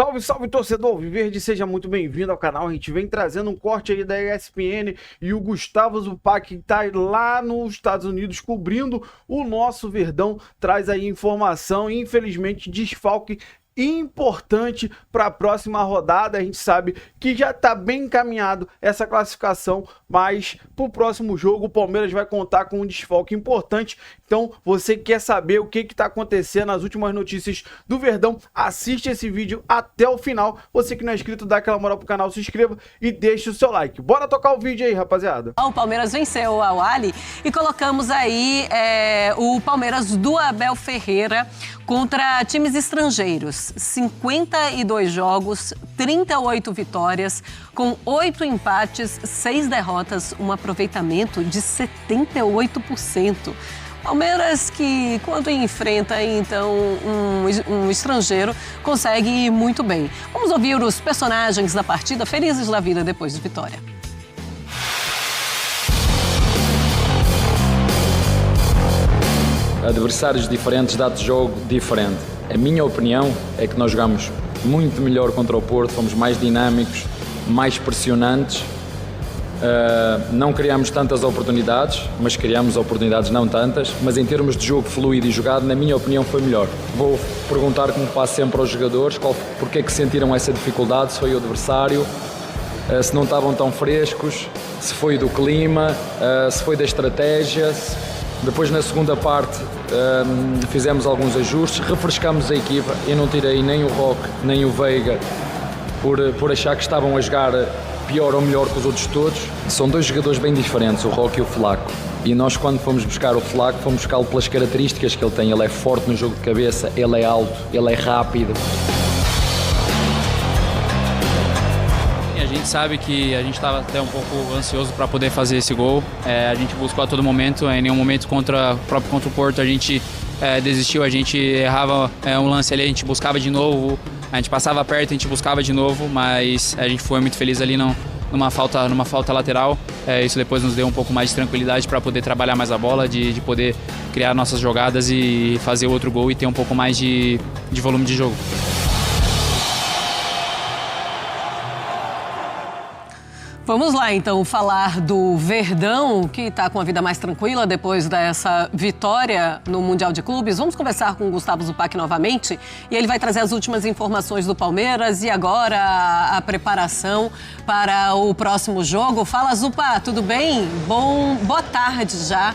Salve, salve, torcedor Alviverde, seja muito bem-vindo ao canal. A gente vem trazendo um corte aí da ESPN e o Gustavo Zupac, que tá lá nos Estados Unidos cobrindo o nosso Verdão, traz aí informação e infelizmente desfalque importante para a próxima rodada. A gente sabe que já está bem encaminhado essa classificação, mas para o próximo jogo o Palmeiras vai contar com um desfalque importante. Então, você quer saber o que está acontecendo, as últimas notícias do Verdão, assiste esse vídeo até o final. Você que não é inscrito, dá aquela moral pro canal, se inscreva e deixe o seu like. Bora tocar o vídeo aí, rapaziada. O Palmeiras venceu o Al-Ahly e colocamos aí o Palmeiras do Abel Ferreira contra times estrangeiros. 52 jogos, 38 vitórias, com 8 empates, 6 derrotas, um aproveitamento de 78%. Palmeiras que, quando enfrenta então um estrangeiro, consegue ir muito bem. Vamos ouvir os personagens da partida felizes da vida depois de vitória. Adversários diferentes, dá-te jogo diferente. A minha opinião é que nós jogamos muito melhor contra o Porto, fomos mais dinâmicos, mais pressionantes. Não criámos tantas oportunidades, mas criámos oportunidades não tantas. Mas em termos de jogo fluido e jogado, na minha opinião, foi melhor. Vou perguntar, como faço sempre aos jogadores, porque é que sentiram essa dificuldade, se foi o adversário, se não estavam tão frescos, se foi do clima, se foi da estratégia. Depois, na segunda parte, fizemos alguns ajustes, refrescamos a equipa. Eu não tirei nem o Roque, nem o Veiga por achar que estavam a jogar pior ou melhor que os outros todos. São dois jogadores bem diferentes, o Roque e o Flaco. E nós, quando fomos buscar o Flaco, fomos buscá-lo pelas características que ele tem. Ele é forte no jogo de cabeça, ele é alto, ele é rápido. A gente sabe que a gente estava até um pouco ansioso para poder fazer esse gol. A gente buscou a todo momento, em nenhum momento contra o Porto a gente desistiu, a gente errava um lance ali, a gente buscava de novo, a gente passava perto, a gente buscava de novo, mas a gente foi muito feliz ali numa falta lateral. Isso depois nos deu um pouco mais de tranquilidade para poder trabalhar mais a bola, de poder criar nossas jogadas e fazer outro gol e ter um pouco mais de volume de jogo. Vamos lá, então, falar do Verdão, que está com a vida mais tranquila depois dessa vitória no Mundial de Clubes. Vamos conversar com o Gustavo Zupac novamente e ele vai trazer as últimas informações do Palmeiras e agora a preparação para o próximo jogo. Fala, Zupa, tudo bem? Boa tarde já.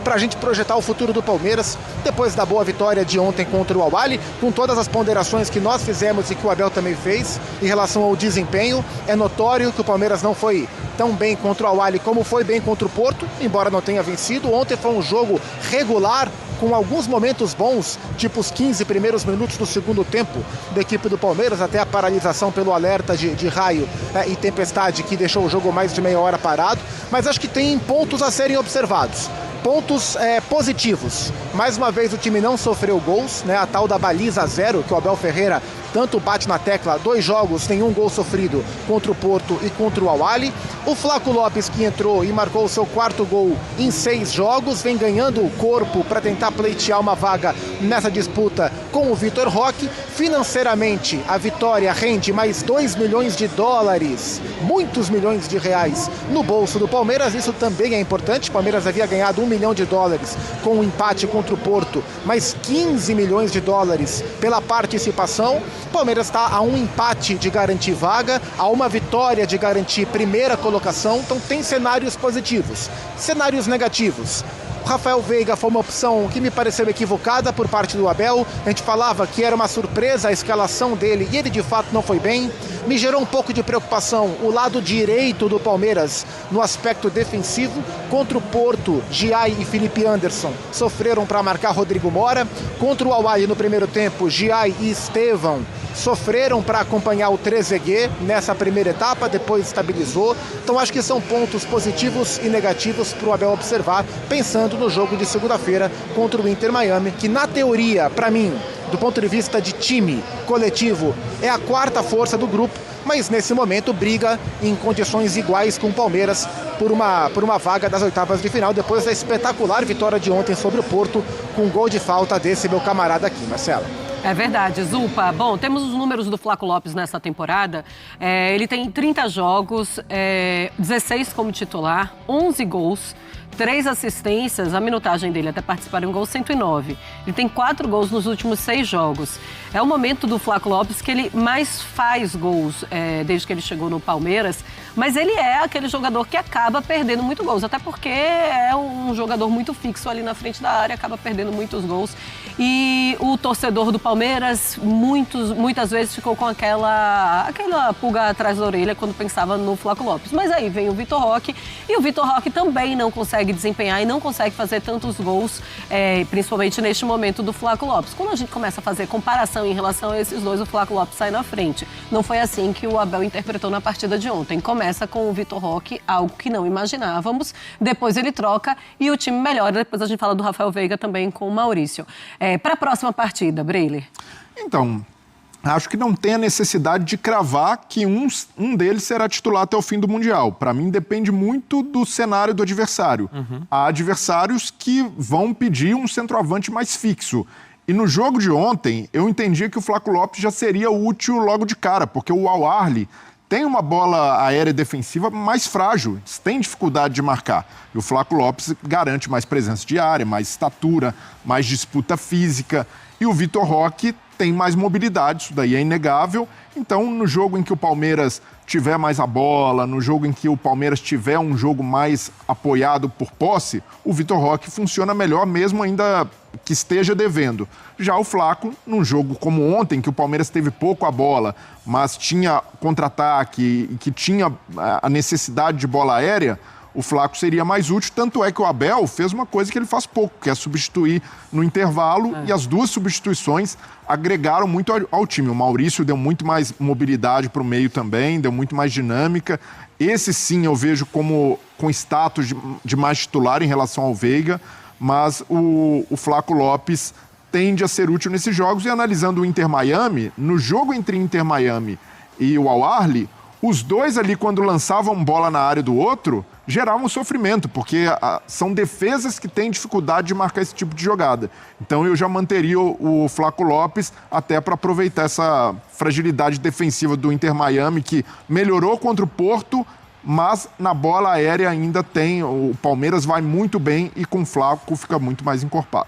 Para a gente projetar o futuro do Palmeiras, depois da boa vitória de ontem contra o Al-Ahly, com todas as ponderações que nós fizemos e que o Abel também fez em relação ao desempenho, é notório que o Palmeiras não foi tão bem contra o Al-Ahly como foi bem contra o Porto, embora não tenha vencido. Ontem foi um jogo regular, com alguns momentos bons, tipo os 15 primeiros minutos do segundo tempo da equipe do Palmeiras, até a paralisação pelo alerta de raio e tempestade, que deixou o jogo mais de meia hora parado. Mas acho que tem pontos a serem observados. Pontos positivos. Mais uma vez o time não sofreu gols, né? A tal da baliza zero, que o Abel Ferreira tanto bate na tecla. 2 jogos, nenhum gol sofrido contra o Porto e contra o Al-Ahly. O Flaco Lopes, que entrou e marcou o seu 4º gol em 6 jogos, vem ganhando o corpo para tentar pleitear uma vaga nessa disputa com o Vitor Roque. Financeiramente, a vitória rende mais 2 milhões de dólares, muitos milhões de reais no bolso do Palmeiras. Isso também é importante. O Palmeiras havia ganhado 1 milhão de dólares com o empate contra o Porto, mais 15 milhões de dólares pela participação. O Palmeiras está a um empate de garantir vaga, a uma vitória de garantir primeira colocação. Então tem cenários positivos, cenários negativos. O Rafael Veiga foi uma opção que me pareceu equivocada por parte do Abel. A gente falava que era uma surpresa a escalação dele e ele de fato não foi bem. Me gerou um pouco de preocupação o lado direito do Palmeiras no aspecto defensivo. Contra o Porto, Giai e Felipe Anderson sofreram para marcar Rodrigo Mora. Contra o Al-Ahly no primeiro tempo, Giai e Estevão sofreram para acompanhar o Trezeguet nessa primeira etapa, depois estabilizou. Então acho que são pontos positivos e negativos para o Abel observar, pensando no jogo de segunda-feira contra o Inter Miami, que na teoria, para mim, do ponto de vista de time coletivo, é a 4ª força do grupo, mas nesse momento briga em condições iguais com o Palmeiras por uma vaga das oitavas de final, depois da espetacular vitória de ontem sobre o Porto, com um gol de falta desse meu camarada aqui, Marcelo. É verdade, Zupa. Bom, temos os números do Flaco Lopes nessa temporada. Ele tem 30 jogos, 16 como titular, 11 gols, 3 assistências, a minutagem dele até participar em um gol 109. Ele tem 4 gols nos últimos 6 jogos. É o momento do Flaco Lopes que ele mais faz gols desde que ele chegou no Palmeiras, mas ele é aquele jogador que acaba perdendo muito gols, até porque é um jogador muito fixo ali na frente da área, acaba perdendo muitos gols. E o torcedor do Palmeiras muitas vezes ficou com aquela pulga atrás da orelha quando pensava no Flaco Lopes. Mas aí vem o Vitor Roque, e o Vitor Roque também não consegue desempenhar e não consegue fazer tantos gols, principalmente neste momento do Flaco Lopes. Quando a gente começa a fazer comparação em relação a esses dois, o Flaco Lopes sai na frente. Não foi assim que o Abel interpretou na partida de ontem. Começa com o Vitor Roque, algo que não imaginávamos. Depois ele troca e o time melhora. Depois a gente fala do Rafael Veiga também com o Maurício. Para a próxima partida, Breyle. Então, acho que não tem a necessidade de cravar que um deles será titular até o fim do Mundial. Para mim, depende muito do cenário do adversário. Há adversários que vão pedir um centroavante mais fixo. E no jogo de ontem, eu entendi que o Flaco Lopes já seria útil logo de cara, porque o Al-Ahly tem uma bola aérea defensiva mais frágil, tem dificuldade de marcar. E o Flaco Lopes garante mais presença de área, mais estatura, mais disputa física. E o Vitor Roque tem mais mobilidade, isso daí é inegável. Então, no jogo em que o Palmeiras tiver mais a bola, no jogo em que o Palmeiras tiver um jogo mais apoiado por posse, o Vitor Roque funciona melhor, mesmo ainda que esteja devendo. Já o Flaco, num jogo como ontem, que o Palmeiras teve pouco a bola, mas tinha contra-ataque e que tinha a necessidade de bola aérea, o Flaco seria mais útil, tanto é que o Abel fez uma coisa que ele faz pouco, que é substituir no intervalo, e as duas substituições agregaram muito ao time. O Maurício deu muito mais mobilidade para o meio também, deu muito mais dinâmica. Esse sim eu vejo como com status de mais titular em relação ao Veiga, mas o Flaco Lopes tende a ser útil nesses jogos. E analisando o Inter Miami, no jogo entre Inter Miami e o Al-Ahly, os dois ali, quando lançavam bola na área do outro, geravam sofrimento, porque são defesas que têm dificuldade de marcar esse tipo de jogada. Então eu já manteria o Flaco Lopes até para aproveitar essa fragilidade defensiva do Inter Miami, que melhorou contra o Porto, mas na bola aérea ainda tem. O Palmeiras vai muito bem e com o Flaco fica muito mais encorpado.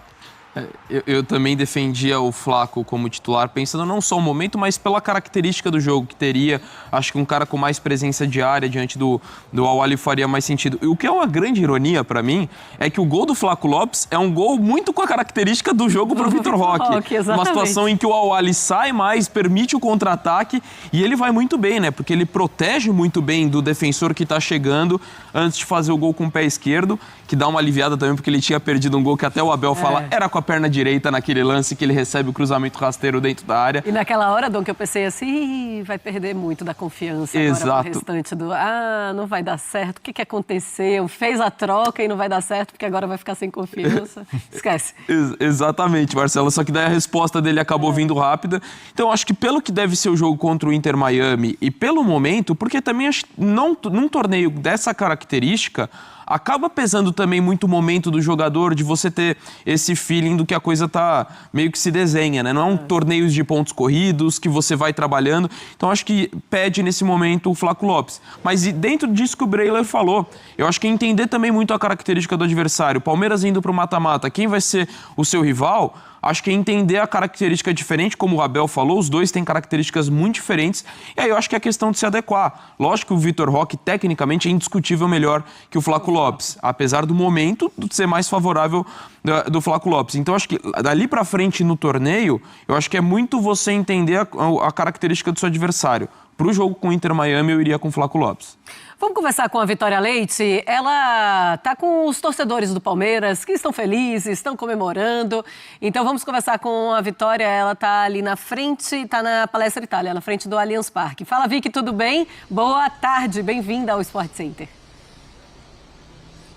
Eu também defendia o Flaco como titular, pensando não só o momento, mas pela característica do jogo que teria. Acho que um cara com mais presença de área diante do Al-Ahly faria mais sentido. E o que é uma grande ironia para mim é que o gol do Flaco Lopes é um gol muito com a característica do jogo para o Vitor Roque. Uma situação em que o Al-Ahly sai mais, permite o contra-ataque e ele vai muito bem, né? Porque ele protege muito bem do defensor que está chegando antes de fazer o gol com o pé esquerdo, que dá uma aliviada também, porque ele tinha perdido um gol que até o Abel fala era com a perna direita naquele lance que ele recebe o cruzamento rasteiro dentro da área. E naquela hora, Dom, que eu pensei assim, vai perder muito da confiança agora pro restante do... não vai dar certo, o que aconteceu? Fez a troca e não vai dar certo porque agora vai ficar sem confiança. Esquece. Exatamente, Marcelo, só que daí a resposta dele acabou vindo rápida. Então, acho que pelo que deve ser o jogo contra o Inter Miami e pelo momento, porque também acho que num torneio dessa característica, acaba pesando também muito o momento do jogador, de você ter esse feeling do que a coisa tá meio que se desenha, né? Não é um torneio de pontos corridos que você vai trabalhando. Então, acho que pede nesse momento o Flaco Lopes. Mas e dentro disso que o Breyle falou, eu acho que é entender também muito a característica do adversário. Palmeiras indo para o mata-mata, quem vai ser o seu rival? Acho que é entender a característica diferente, como o Abel falou, os dois têm características muito diferentes, e aí eu acho que é questão de se adequar. Lógico que o Vitor Roque, tecnicamente, é indiscutível melhor que o Flaco Lopes, apesar do momento ser mais favorável do Flaco Lopes. Então, acho que dali pra frente no torneio, eu acho que é muito você entender a característica do seu adversário. Pro jogo com o Inter Miami, eu iria com o Flaco Lopes. Vamos conversar com a Vitória Leite. Ela está com os torcedores do Palmeiras, que estão felizes, estão comemorando. Então vamos conversar com a Vitória. Ela está ali na frente, está na Palestra Itália, na frente do Allianz Parque. Fala, Vicky, tudo bem? Boa tarde, bem-vinda ao Sport Center.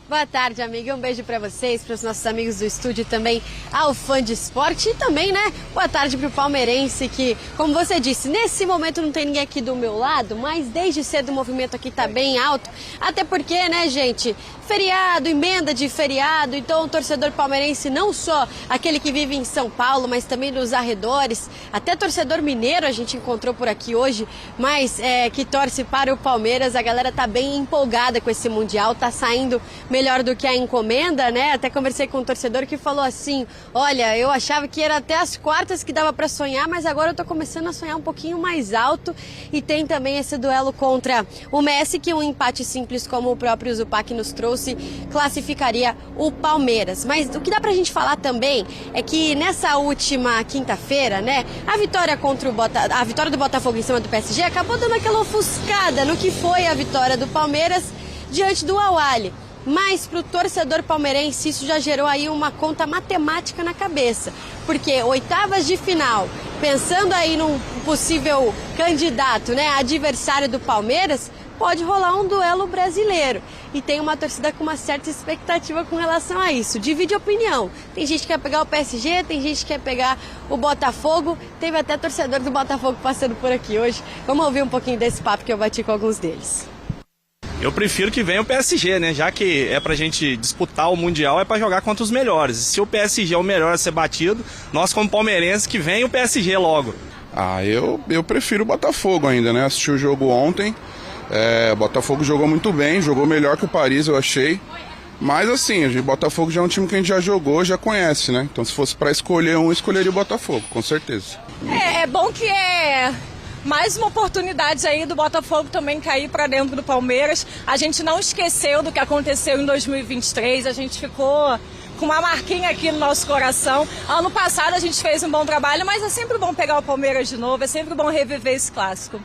Boa tarde, amiga. Um beijo pra vocês, pros nossos amigos do estúdio também, ao fã de esporte e também, né, boa tarde pro palmeirense que, como você disse, nesse momento não tem ninguém aqui do meu lado, mas desde cedo o movimento aqui tá bem alto, até porque, né, gente, feriado, emenda de feriado, então o torcedor palmeirense, não só aquele que vive em São Paulo, mas também nos arredores, até torcedor mineiro a gente encontrou por aqui hoje, mas que torce para o Palmeiras, a galera tá bem empolgada com esse Mundial, tá saindo melhor do que a encomenda, né? Até conversei com um torcedor que falou assim, olha, eu achava que era até as quartas que dava para sonhar, mas agora eu tô começando a sonhar um pouquinho mais alto. E tem também esse duelo contra o Messi, que um empate simples, como o próprio Zupac nos trouxe, classificaria o Palmeiras. Mas o que dá pra gente falar também é que nessa última quinta-feira, né, a vitória do Botafogo em cima do PSG acabou dando aquela ofuscada no que foi a vitória do Palmeiras diante do Al-Ahly. Mas para o torcedor palmeirense isso já gerou aí uma conta matemática na cabeça. Porque oitavas de final, pensando aí num possível candidato, né, adversário do Palmeiras, pode rolar um duelo brasileiro. E tem uma torcida com uma certa expectativa com relação a isso. Divide opinião. Tem gente que quer pegar o PSG, tem gente que quer pegar o Botafogo. Teve até torcedor do Botafogo passando por aqui hoje. Vamos ouvir um pouquinho desse papo que eu bati com alguns deles. Eu prefiro que venha o PSG, né? Já que é pra gente disputar o Mundial, é pra jogar contra os melhores. Se o PSG é o melhor a ser batido, nós como palmeirenses, que venha o PSG logo. Eu prefiro o Botafogo ainda, né? Assisti o jogo ontem, o Botafogo jogou muito bem, jogou melhor que o Paris, eu achei. Mas assim, o Botafogo já é um time que a gente já jogou, já conhece, né? Então se fosse pra escolher um, eu escolheria o Botafogo, com certeza. É bom que mais uma oportunidade aí do Botafogo também cair para dentro do Palmeiras. A gente não esqueceu do que aconteceu em 2023, a gente ficou com uma marquinha aqui no nosso coração. Ano passado a gente fez um bom trabalho, mas é sempre bom pegar o Palmeiras de novo, é sempre bom reviver esse clássico.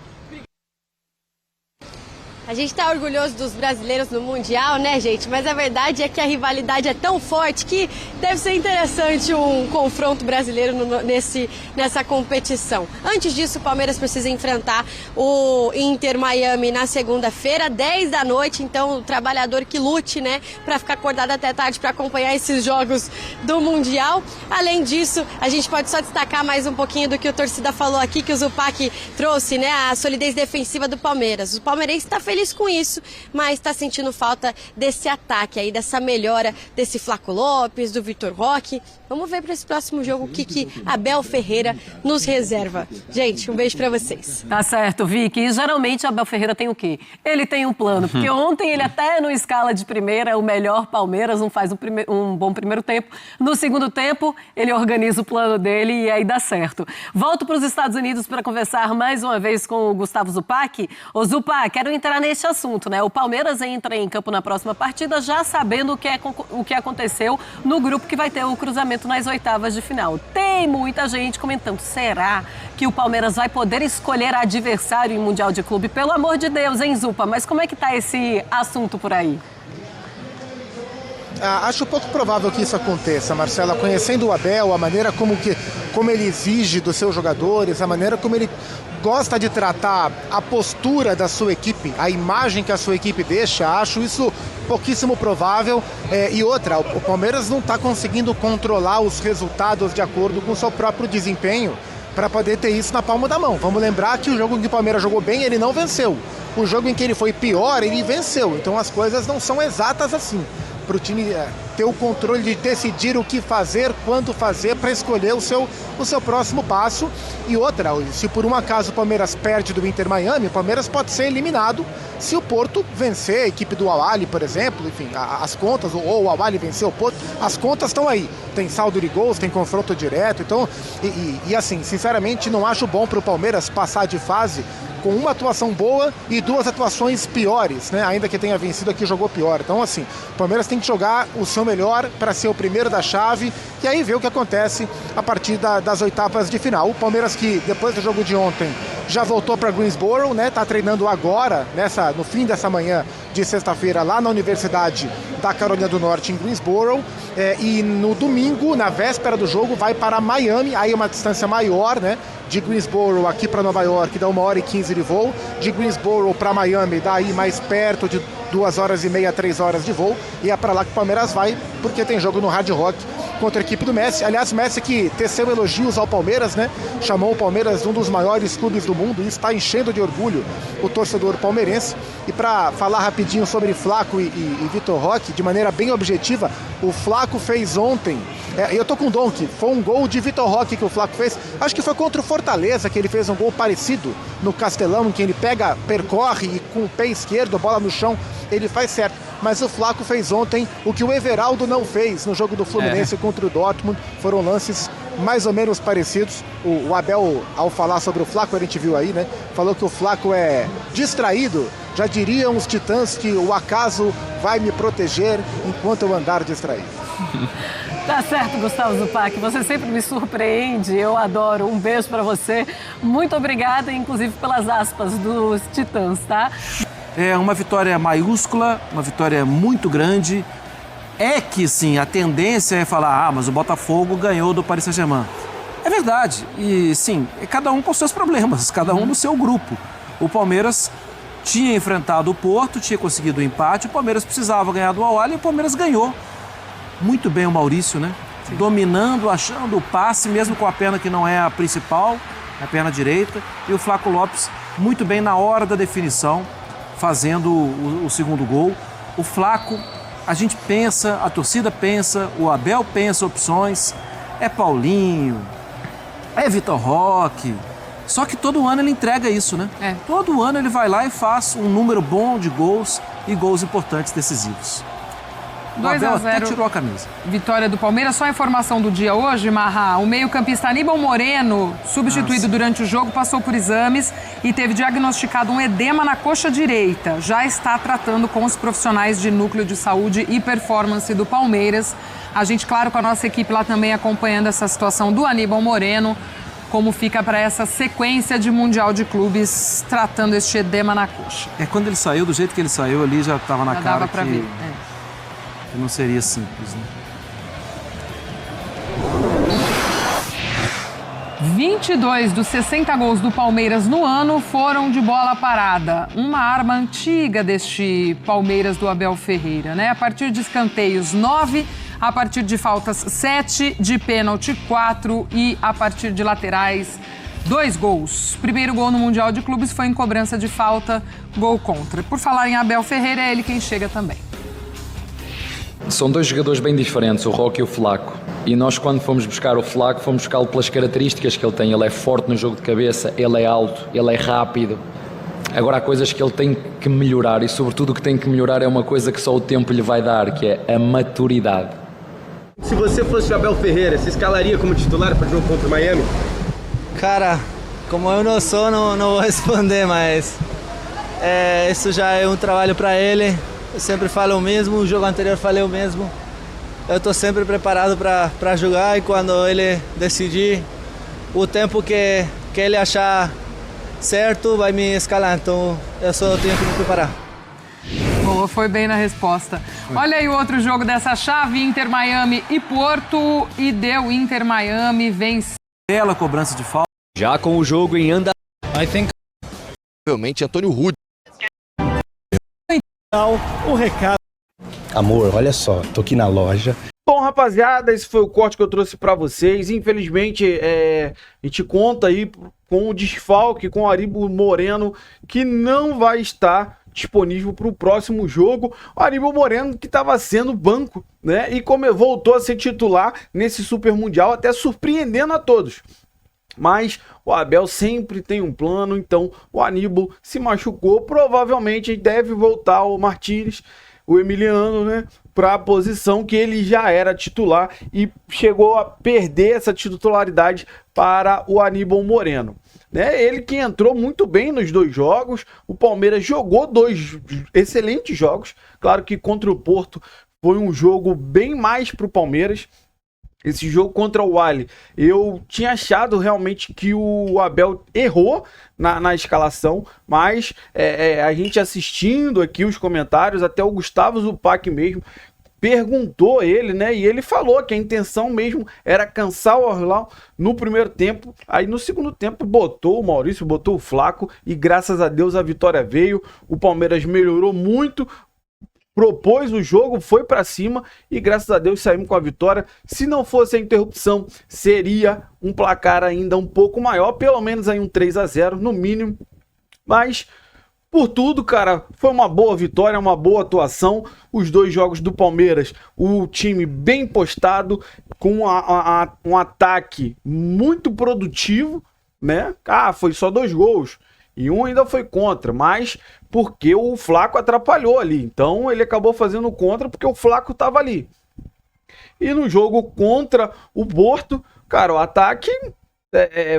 A gente tá orgulhoso dos brasileiros no Mundial, né, gente? Mas a verdade é que a rivalidade é tão forte que deve ser interessante um confronto brasileiro nessa competição. Antes disso, o Palmeiras precisa enfrentar o Inter Miami na segunda-feira, 10 da noite. Então, o trabalhador que lute, né, pra ficar acordado até tarde pra acompanhar esses jogos do Mundial. Além disso, a gente pode só destacar mais um pouquinho do que o torcida falou aqui, que o Zupac trouxe, né, a solidez defensiva do Palmeiras. O palmeirense tá feliz com isso, mas está sentindo falta desse ataque aí, dessa melhora desse Flaco Lopes, do Vitor Roque. Vamos ver para esse próximo jogo o que Abel Ferreira nos reserva. Gente, um beijo para vocês. Tá certo, Vicky. E geralmente Abel Ferreira tem o quê? Ele tem um plano, porque ontem ele até no escala de primeira, o melhor Palmeiras, não faz um bom primeiro tempo. No segundo tempo, ele organiza o plano dele e aí dá certo. Volto para os Estados Unidos para conversar mais uma vez com o Gustavo Zupac. Ô Zupac, quero entrar nesse assunto, né? O Palmeiras entra em campo na próxima partida já sabendo o que aconteceu no grupo que vai ter o cruzamento nas oitavas de final. Tem muita gente comentando, será que o Palmeiras vai poder escolher adversário em Mundial de Clube? Pelo amor de Deus, hein, Zupa? Mas como é que tá esse assunto por aí? Acho pouco provável que isso aconteça, Marcela. Conhecendo o Abel, a maneira como ele exige dos seus jogadores, a maneira como ele gosta de tratar a postura da sua equipe, a imagem que a sua equipe deixa, acho isso pouquíssimo provável. E outra, o Palmeiras não está conseguindo controlar os resultados de acordo com o seu próprio desempenho para poder ter isso na palma da mão. Vamos lembrar que o jogo em que o Palmeiras jogou bem, ele não venceu. O jogo em que ele foi pior, ele venceu. Então as coisas não são exatas assim. Para o time ter o controle de decidir o que fazer, quando fazer, para escolher o seu próximo passo. E outra, se por um acaso o Palmeiras perde do Inter Miami, o Palmeiras pode ser eliminado se o Porto vencer a equipe do Al-Ahly, por exemplo. Enfim, as contas, ou o Al-Ahly vencer o Porto, as contas estão aí. Tem saldo de gols, tem confronto direto. Então, e assim, sinceramente, não acho bom para o Palmeiras passar de fase com uma atuação boa e duas atuações piores, né? Ainda que tenha vencido aqui, jogou pior. Então, assim, o Palmeiras tem que jogar o seu melhor para ser o primeiro da chave e aí ver o que acontece a partir das oitavas de final. O Palmeiras que, depois do jogo de ontem, já voltou para Greensboro, né? Tá treinando agora, no fim dessa manhã de sexta-feira, lá na Universidade da Carolina do Norte, em Greensboro. E no domingo, na véspera do jogo, vai para Miami, aí uma distância maior, né? De Greensboro aqui para Nova York dá 1h15 de voo, de Greensboro para Miami dá aí mais perto de 2h30, 3 horas de voo, e é para lá que o Palmeiras vai, porque tem jogo no Hard Rock contra a equipe do Messi. Aliás, Messi que teceu elogios ao Palmeiras, né? Chamou o Palmeiras de um dos maiores clubes do mundo, e está enchendo de orgulho o torcedor palmeirense. E para falar rapidinho sobre Flaco e Vitor Roque, de maneira bem objetiva, o Flaco fez ontem, eu tô com o Donk, foi um gol de Vitor Roque que o Flaco fez, acho que foi contra o Fortaleza que ele fez um gol parecido no Castelão, em que ele percorre e com o pé esquerdo, bola no chão, ele faz certo. Mas o Flaco fez ontem o que o Everaldo não fez no jogo do Fluminense contra o Dortmund. Foram lances mais ou menos parecidos. O Abel, ao falar sobre o Flaco, a gente viu aí, né? Falou que o Flaco é distraído. Já diriam os titãs que o acaso vai me proteger enquanto eu andar distraído. Tá certo, Gustavo Zupac, você sempre me surpreende, eu adoro. Um beijo pra você. Muito obrigada, inclusive pelas aspas dos titãs, tá? É uma vitória maiúscula, uma vitória muito grande. É que, sim, a tendência é falar, mas o Botafogo ganhou do Paris Saint-Germain. É verdade. E, sim, cada um com seus problemas, cada um no seu grupo. O Palmeiras tinha enfrentado o Porto, tinha conseguido o empate, o Palmeiras precisava ganhar do Al-Ahly e o Palmeiras ganhou. Muito bem o Maurício, né? Sim. Dominando, achando o passe, mesmo com a perna que não é a principal, a perna direita. E o Flaco Lopes, muito bem na hora da definição, fazendo o segundo gol. O Flaco, a gente pensa, a torcida pensa, o Abel pensa opções, é Paulinho, é Vitor Roque, só que todo ano ele entrega isso, né? Todo ano ele vai lá e faz um número bom de gols e gols importantes decisivos. O Abel até tirou a camisa. Vitória do Palmeiras. Só a informação do dia hoje, Marra. O meio-campista Aníbal Moreno, substituído durante o jogo, passou por exames e teve diagnosticado um edema na coxa direita. Já está tratando com os profissionais de núcleo de saúde e performance do Palmeiras. A gente, claro, com a nossa equipe lá também acompanhando essa situação do Aníbal Moreno, como fica para essa sequência de Mundial de Clubes tratando este edema na coxa. Quando ele saiu, do jeito que ele saiu ali, já estava na cara dava pra ver. Que não seria simples, né? 22 dos 60 gols do Palmeiras no ano foram de bola parada. Uma arma antiga deste Palmeiras do Abel Ferreira, né? A partir de escanteios, 9, a partir de faltas, 7, de pênalti, 4 e a partir de laterais, 2 gols. Primeiro gol no Mundial de Clubes foi em cobrança de falta, gol contra. Por falar em Abel Ferreira, é ele quem chega também. São dois jogadores bem diferentes, o Roque e o Flaco. E nós, quando fomos buscar o Flaco, fomos buscá-lo pelas características que ele tem. Ele é forte no jogo de cabeça, ele é alto, ele é rápido. Agora há coisas que ele tem que melhorar e, sobretudo, o que tem que melhorar é uma coisa que só o tempo lhe vai dar, que é a maturidade. Se você fosse o Abel Ferreira, se escalaria como titular para o jogo contra o Miami? Cara, como eu não sou, não vou responder, mas isso já é um trabalho para ele. Eu sempre falo o mesmo, o jogo anterior falei o mesmo. Eu estou sempre preparado para jogar e quando ele decidir o tempo que ele achar certo, vai me escalar. Então eu só tenho que me preparar. Boa, foi bem na resposta. Olha aí o outro jogo dessa chave, Inter Miami e Porto, e deu Inter Miami, vence. Bela cobrança de falta. Já com o jogo em andamento. Realmente Antônio Rude. O recado. Amor, olha só, tô aqui na loja. Bom, rapaziada, esse foi o corte que eu trouxe pra vocês. Infelizmente, a gente conta aí com o desfalque, com o Aníbal Moreno, que não vai estar disponível para o próximo jogo. O Aníbal Moreno que estava sendo banco, né? E como voltou a ser titular nesse Super Mundial, até surpreendendo a todos. Mas o Abel sempre tem um plano, então o Aníbal se machucou. Provavelmente deve voltar o Martínez, o Emiliano, né, para a posição que ele já era titular e chegou a perder essa titularidade para o Aníbal Moreno. Né? Ele que entrou muito bem nos 2 jogos, o Palmeiras jogou 2 excelentes jogos. Claro que contra o Porto foi um jogo bem mais para o Palmeiras. Esse jogo contra o Al-Ahly, eu tinha achado realmente que o Abel errou na escalação, mas a gente assistindo aqui os comentários, até o Gustavo Zupac mesmo perguntou ele, né? E ele falou que a intenção mesmo era cansar o Al-Ahly no primeiro tempo. Aí no segundo tempo botou o Maurício, botou o Flaco e graças a Deus a vitória veio. O Palmeiras melhorou muito propôs o jogo, foi pra cima e graças a Deus saímos com a vitória. Se não fosse a interrupção, seria um placar ainda um pouco maior, pelo menos aí um 3-0 no mínimo. Mas por tudo, cara, foi uma boa vitória, uma boa atuação. Os dois jogos do Palmeiras, o time bem postado, com um ataque muito produtivo, né? Ah, foi só 2 gols. E um ainda foi contra, mas porque o Flaco atrapalhou ali. Então ele acabou fazendo contra porque o Flaco estava ali. E no jogo contra o Porto, cara, o ataque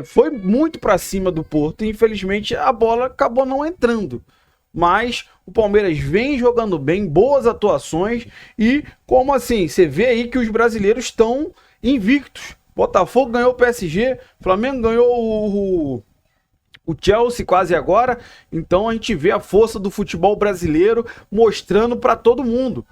foi muito para cima do Porto. E infelizmente a bola acabou não entrando. Mas o Palmeiras vem jogando bem, boas atuações. E como assim, você vê aí que os brasileiros estão invictos. Botafogo ganhou o PSG, Flamengo ganhou o Chelsea quase agora. Então a gente vê a força do futebol brasileiro mostrando para todo mundo.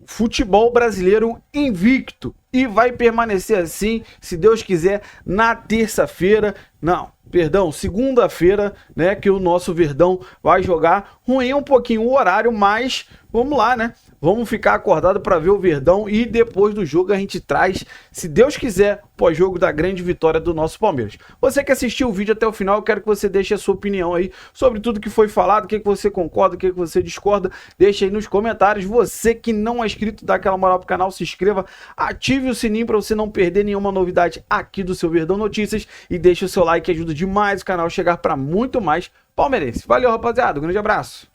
Futebol brasileiro invicto. E vai permanecer assim, se Deus quiser, na terça-feira. Não, perdão, segunda-feira, né? Que o nosso Verdão vai jogar. Ruim um pouquinho o horário, mas vamos lá, né? Vamos ficar acordado para ver o Verdão e depois do jogo a gente traz, se Deus quiser, pós-jogo da grande vitória do nosso Palmeiras. Você que assistiu o vídeo até o final, eu quero que você deixe a sua opinião aí sobre tudo que foi falado, o que você concorda, o que você discorda, deixa aí nos comentários. Você que não é inscrito, dá aquela moral pro canal, se inscreva, ative o sininho para você não perder nenhuma novidade aqui do seu Verdão Notícias e deixe o seu like, que ajuda demais o canal a chegar para muito mais palmeirense. Valeu, rapaziada, um grande abraço.